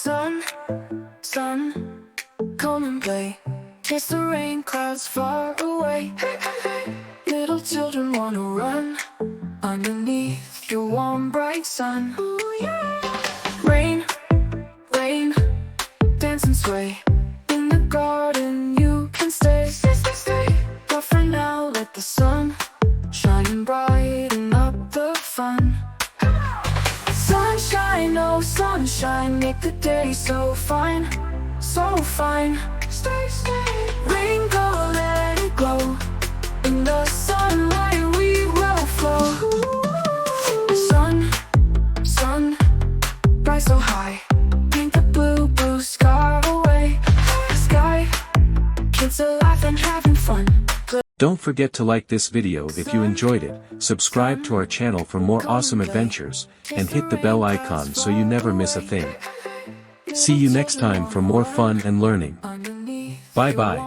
Sun, sun, come and play. Chase the rain clouds far away. Hey, hey, hey. Little children wanna run underneath your warm bright sun. Ooh, yeah. Rain, rain, dance and sway. In the garden you can stay, stay, stay, stay. But for now let the sun shine and brighten up the fun. Sunshine, oh sunshine, make the day so fine, so fine. Stay, stay. Rain, go, let it glow. In the sunlight we will flow. Sun, sun, rise so high. Paint the blue, blue sky away. Sky, kids are laughing, having fun. Don't forget to like this video if you enjoyed it, subscribe to our channel for more awesome adventures, and hit the bell icon so you never miss a thing. See you next time for more fun and learning. Bye bye.